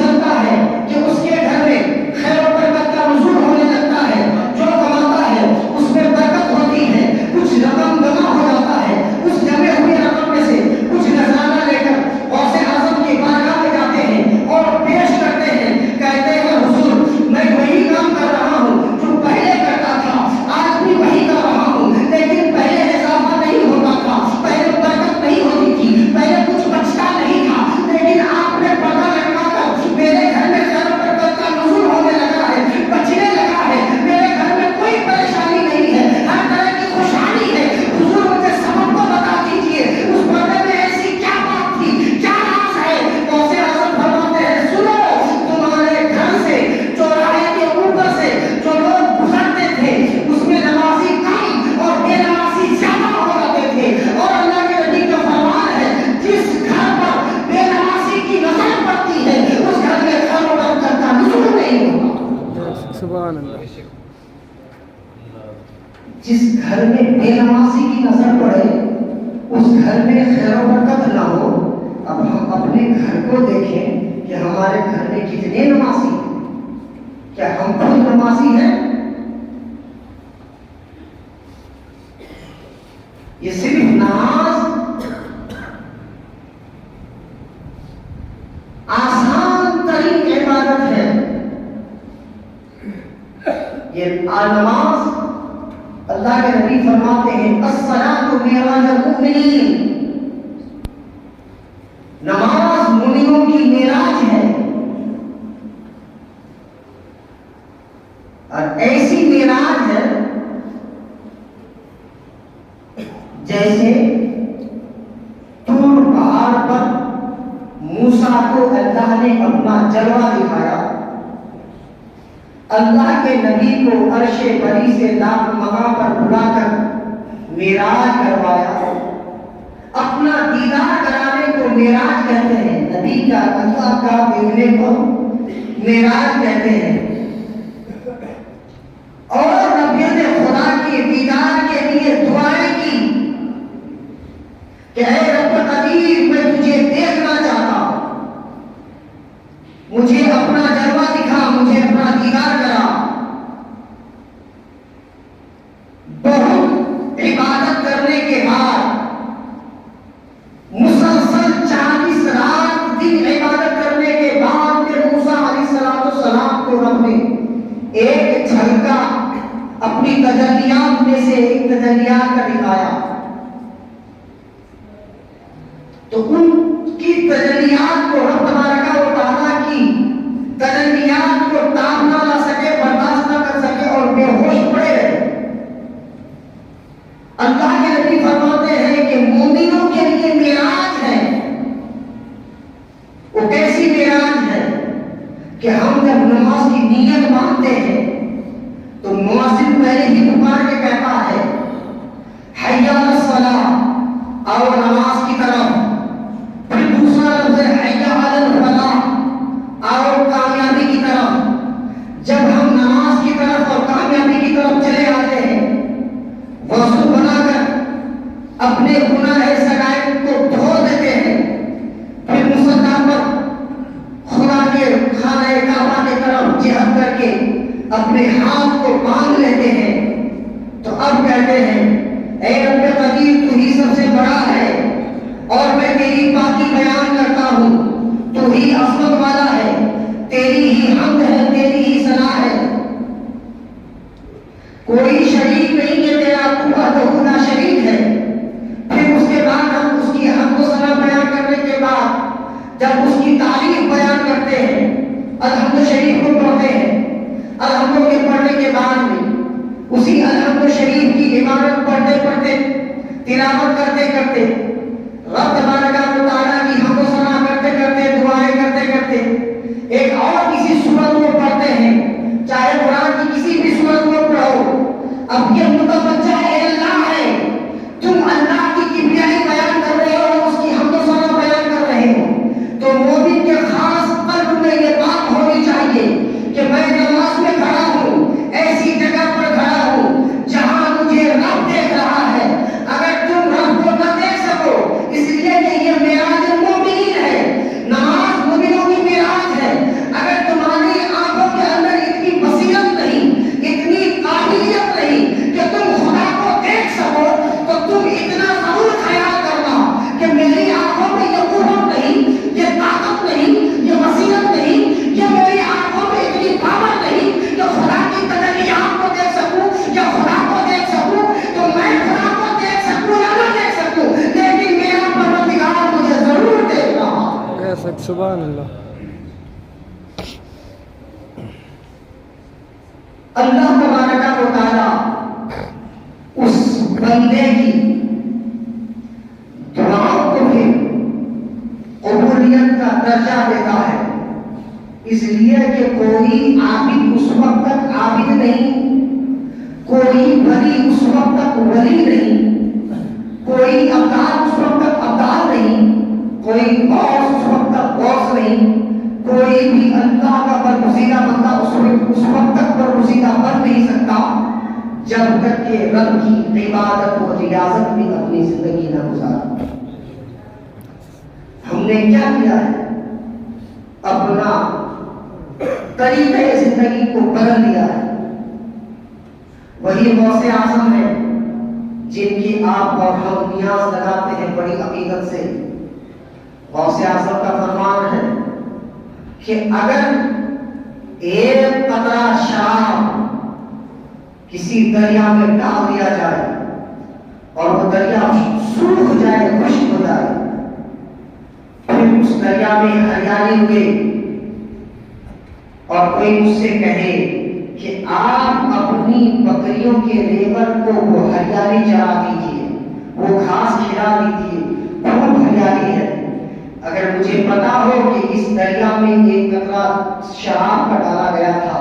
گزرتا ہے کہ اس کے گھر میں خیر و برکت کا نزول ہونے لگتا ہے، جو کماتا ہے اس میں برکت ہوتی ہے، کچھ رقم جمع ہو جاتا ہے، اس جمع ہوئی رقم میں سے کچھ نذرانہ لے کر غوث اعظم کی بارگاہ میں جاتے ہیں اور پیش کرتے ہیں، کہتے ہیں حضور میں وہی کام کر رہا ہوں جو پہلے کرتا تھا، آج بھی وہی کر رہا ہوں، لیکن پہلے اضافہ نہیں ہوتا تھا، پہلے برکت نہیں ہوتی تھی، پہلے کچھ بچتا نہیں تھا، لیکن آپ نے پردہ لگا کر میرے گھر میں خیر و برکت کا نزول ہونے لگا ہے، بچنے لگا ہے، میرے گھر میں کوئی پریشانی نہیں ہے، ہر طرح کی خوشحالی ہے۔ حضور مجھے سبب کو بتا دیجیے، اس پردے میں ایسی کیا بات تھی، کیا راز ہے؟ غوث اعظم فرماتے ہیں سنو، تمہارے گھر سے چوراہے کے اوپر سے جو لوگ گزرتے تھے اس میں نمازی کم اور بے نمازی زیادہ ہو جاتے تھے، اور اللہ کے نبی کا فرمان ہے جس گھر پر بے نمازی کی نظر پڑتی ہے اس گھر میں خیر و برکت کا نزول نہیں ہوتا۔ سبحان اللہ۔ جس گھر میں بے نمازی کی نظر پڑے اس گھر میں خیر و برکت نہ ہو۔ اب ہم اپنے گھر کو دیکھیں کہ ہمارے گھر میں کتنے نمازی ہیں، کیا ہم خود نمازی ہیں؟ یہ صرف نماز آسان ترین عبادت ہے، یہ نماز اللہ کے نبی فرماتے ہیں الصلاۃ معراج المؤمنین، نماز مومنوں کی معراج ہے، اور ایسی معراج ہے جیسے طور پہاڑ پر موسیٰ کو اللہ نے اپنا جلوہ دکھایا، اللہ کے نبی کو عرش بری سے لاکھ مقام پر بلا کر معراج کروایا، اپنا دیدار کرانے کو معراج کہتے ہیں، نبی کا اللہ کا دیکھنے کو معراج کہتے ہیں، اور نبیوں نے خدا کے دیدار کے لیے دعائیں کی کہ اے رب قدیر میں تجھے دیکھنا چاہتا ہوں، مجھے اپنا جلوہ دکھا، مجھے اپنا دیدار کرا۔ بہت عبادت کرنے کے بعد مسلسل 40 رات دن عبادت کرنے کے بعد پھر موسیٰ علیہ السلام کو رب نے ایک جھلکا اپنی تجلیات میں سے ایک تجلیات کا دکھایا، تو ان کی تجلیات کو رب تبارک و تعالیٰ کی تجلیات کو تاب نہ لا سکے، برداشت نہ کر سکے اور بے ہوش پڑے رہے۔ اللہ کے نبی فرماتے ہیں کہ مومنوں کے لیے معراج ہے، وہ کیسی معراج ہے کہ ہم جب نماز کی نیت مانتے ہیں تو مؤذن پہلے ہی پکار کے کہتا ہے حی علی الصلاۃ، آؤ نماز کی طرف، پھر دوسرا لفظ ہے حی علی الفلاح، آؤ کامیابی کی طرف۔ جب ہم نماز کی طرف اور کامیابی کی طرف چلے آتے ہیں، وضو بنا کر اپنے گناہ صغائر کو دھو دیتے ہیں، پھر مصلی پر خدا کے خانہ کعبہ کی طرف جہت کر کے اپنے ہاتھ کو باندھ لیتے ہیں، تو اب کہتے ہیں اے رب قدیر تو ہی سب سے بڑا ہے اور میں تیری پاکی بیان کرتا ہوں، تو ہی عظمت والا ہے، تیری ہی حمد ہے، تیری ہی ثنا ہے، کوئی شریک نہیں ہے تیرا، تو وحدہ لا شریک ہے۔ پھر اس کے بعد ہم اس کی حمد و ثنا بیان کرنے کے بعد جب اس کی تعریف بیان کرتے ہیں، الحمد شریف کو پڑھتے ہیں، الحمد کے پڑھنے کے بعد میں اسی الحمد شریف کی عبارت پڑھتے پڑھتے تلاوت کرتے کرتے رب تبارک و تعالیٰ کی حمد و ثنا کرتے کرتے دعائیں کرتے کرتے ایک اور کسی سورت کو پڑھتے ہیں، چاہے قرآن کی کسی بھی سورت کو پڑھو، اب یہ متوجہ اللہ ہے، تم اللہ کی کبریائی بیان کر رہے ہو، اس کی حمد و ثنا بیان کر رہے ہو، تو مومن کے خاص قلب میں یہ بات ہونی چاہیے کہ میں نماز میں کھڑا ہوں، ایسی جگہ پر کھڑا ہوں جہاں مجھے رب دیکھ رہا ہے، اگر تم رب کو نہ دیکھ سکو اس لیے کہ یہ سبحان اللہ. اللہ تبارک و تعالی اس بندے کی دعاؤں کو بھی قبولیت کا درجہ دیتا ہے، اس لیے کہ کوئی عابد اس وقت تک عابد نہیں، کوئی ولی اس وقت تک ولی نہیں، کوئی ابدال اس وقت تک ابدال نہیں، کوئی غوث اس وقت تک غوث نہیں، کوئی بھی اللہ کا برگزیدہ بندہ اس وقت تک برگزیدہ بن نہیں سکتا جب تک کہ رب کی عبادت و ریاضت میں اپنی زندگی نہ گزارے. ہم نے کیا کیا ہے؟ اپنا طریقہ زندگی کو بدل دیا ہے. وہی غوث اعظم ہے جن کی آپ اور ہم نیاز لگاتے ہیں بڑی عقیدت سے. غوث اعظم کا فرمان ہے کہ اگر ایک قطرہ شراب کسی دریا میں ڈال دیا جائے اور وہ دریا سوکھ جائے، خشک ہو جائے، پھر اس دریا میں ہریالی ہوئے اور کوئی مجھ سے کہے کہ آپ اپنی بکریوں کے لیبر کو وہ ہریالی چرا دیجیے، وہ گھاس کھلا دیجیے، بہت ہریالی ہے. اگر مجھے پتا ہو کہ اس دریا میں ایک قطرہ شراب کا ڈالا گیا تھا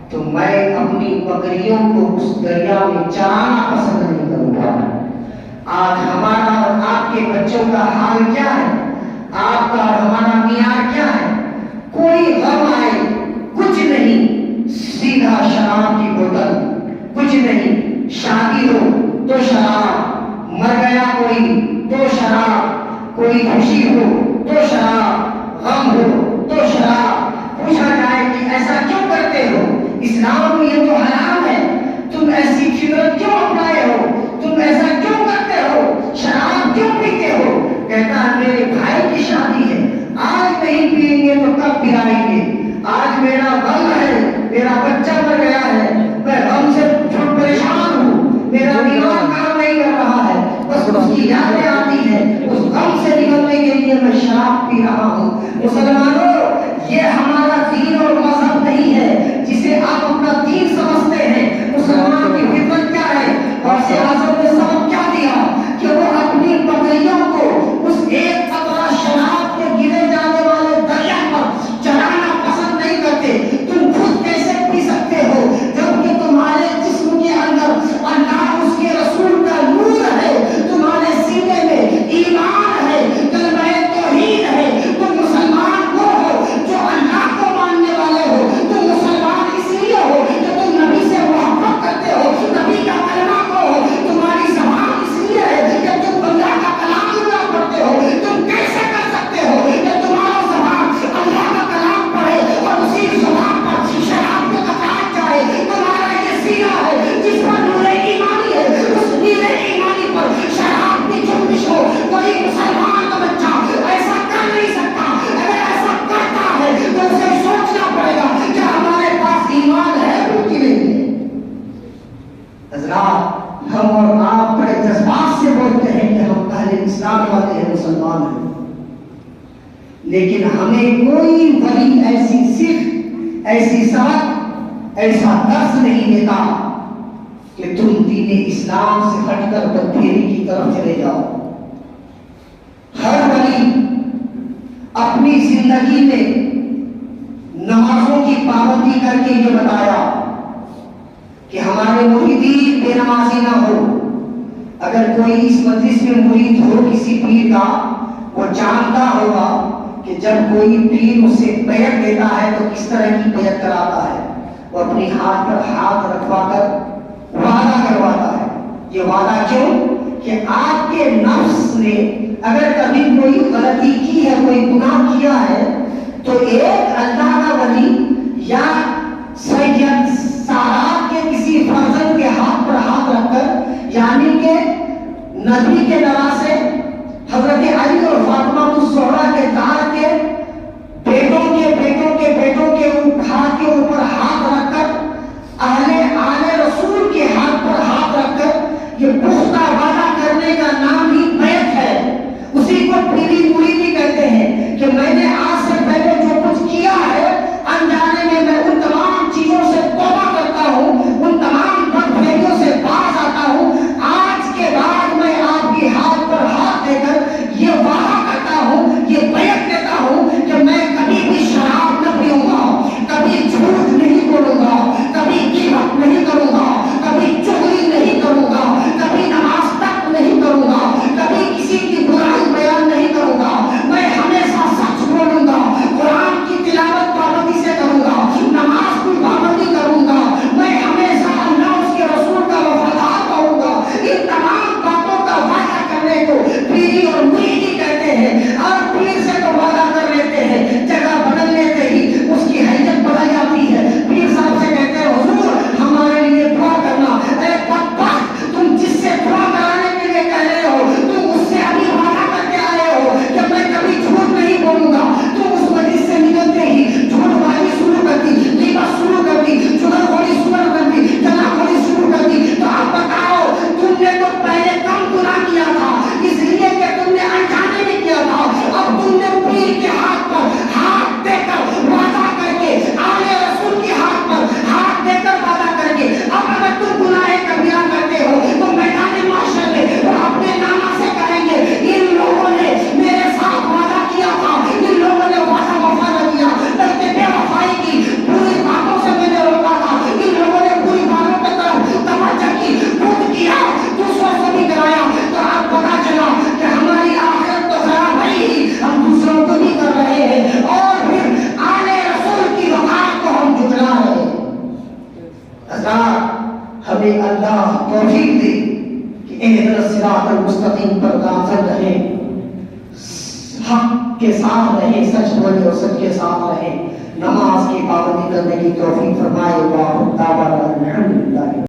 تو میں اپنی بکریوں کو اس دریا میں چرانا پسند نہیں کروں گا. آج ہمارا اور آپ کے بچوں کا حال کیا ہے؟ آپ کا اور ہمارا معیار کیا ہے؟ کوئی غم آئے کچھ نہیں، سیدھا شراب کی بوتل، کچھ نہیں، شادی ہو تو شراب، مر گیا کوئی تو شراب، کوئی خوشی ہو تو شراب، غم ہو تو شراب. پوچھا جائے کہ ایسا کیوں کرتے ہو؟ اسلام میں یہ تو حرام ہے، تم ایسی فطرت کیوں اپنائے ہو؟ تم ایسا کیوں کرتے ہو؟ شراب کیوں پیتے ہو؟ کہتا ہے میرے بھائی کی شادی ہے، آج نہیں پیئیں گے تو کب پلائیں گے؟ آج میرا غم ہے، میرا بچہ مر گیا ہے، میں غم سے پریشان ہوں، میرا دماغ کام نہیں کر رہا ہے، بس اس کی یادیں آتی ہے، اس غم سے نکلنے کے لیے میں شراب پی رہا ہوں. مسلمانوں، یہ ہمارا دین اور مذہب نہیں ہے جسے آپ اپنا دین سمجھتے ہیں. مسلمان کی فطرت کیا ہے؟ اور سیاست نے سبق کیا دیا کہ وہ اپنی بکریوں کو اس ایک قطرہ شراب کے گرے جانے والے دریا پر چرانا پسند نہیں کرتے. تم خود کیسے پی سکتے ہو جبکہ تمہارے جسم کے اندر اللہ اس کے رسول کا نور ہے، تمہارے سینے میں ایمان ہے، کلمہ توحید ہے. تم مسلمان وہ ہو جو اللہ کو ماننے والے ہو. تم مسلمان اس لیے ہو کہ تم نبی سے محبت کرتے ہو، نبی کا کلمہ ہو. تمہاری زبان اس لیے ہے کہ تم اللہ کا کلام اللہ پڑھتے ہو. تم کیسے کر سکتے ہو کہ تمہارا زبان اللہ کا کلام پڑھے اور اسی زبان پر شراب کے قطرات جائے؟ تمہارا یہ سینہ ہے جس پر نور ایمانی ہے، اس نور ایمانی پر شراب کی جنبش ہو. کوئی مسلمان کا بچہ ایسا کر نہیں سکتا. اگر ایسا کرتا ہے تو اسے سوچنا پڑے گا کہ ہمارے پاس ایمان ہے کہ نہیں ہے. حضرات، ہم اور آپ بڑے جذبات سے بولتے ہیں کہ ہم اہل اسلام والے ہیں، مسلمان ہیں، لیکن ہمیں کوئی ولی ایسی سکھ، ایسی سبق، ایسا درس نہیں دیتا کہ تم دین اسلام سے ہٹ کر بدپھیری کی طرف چلے جاؤ. ہر ولی اپنی زندگی میں نمازوں کی پابندی کر کے یہ بتایا کہ ہمارے مریدین بے نمازی نہ ہو. اگر کوئی اس مجلس میں مرید ہو کسی پیر کا، وہ جانتا ہوگا کہ جب کوئی پیر اس سے بیعت لیتا ہے تو کس طرح کی بیعت کراتا ہے. وہ اپنی ہاتھ پر ہاتھ رکھوا کر وعدہ کرواتا ہے. یہ وعدہ کیوں؟ کہ آپ کے نفس نے اگر کبھی کوئی غلطی کی ہے، کوئی گناہ کیا ہے، تو ایک اللہ کا ولی یا سید سادات کے کسی فرزند کے ہاتھ پر ہاتھ رکھ کر، یعنی کہ نبی کے نواسے حضرت علی اور فاطمہ الزہرا کے دار کے بیٹوں کے بیٹوں کے بیٹوں کے ہاتھ کے اوپر ہاتھ رکھ کر، اہل آل رسول کے ہاتھ پر ہاتھ رکھ کر یہ پختہ وعدہ کرنے کا نام ہی بیعت ہے. اسی کو پیری مریدی کہتے ہیں کہ میں نے آج سے اہدنا الصراط المستقیم پر گامزن رہیں، حق کے ساتھ رہیں، سچ بولے اور سچ کے ساتھ رہیں، نماز کی پابندی کرنے کی توفیق فرمائے۔ واہ دعوانا الحمدللہ۔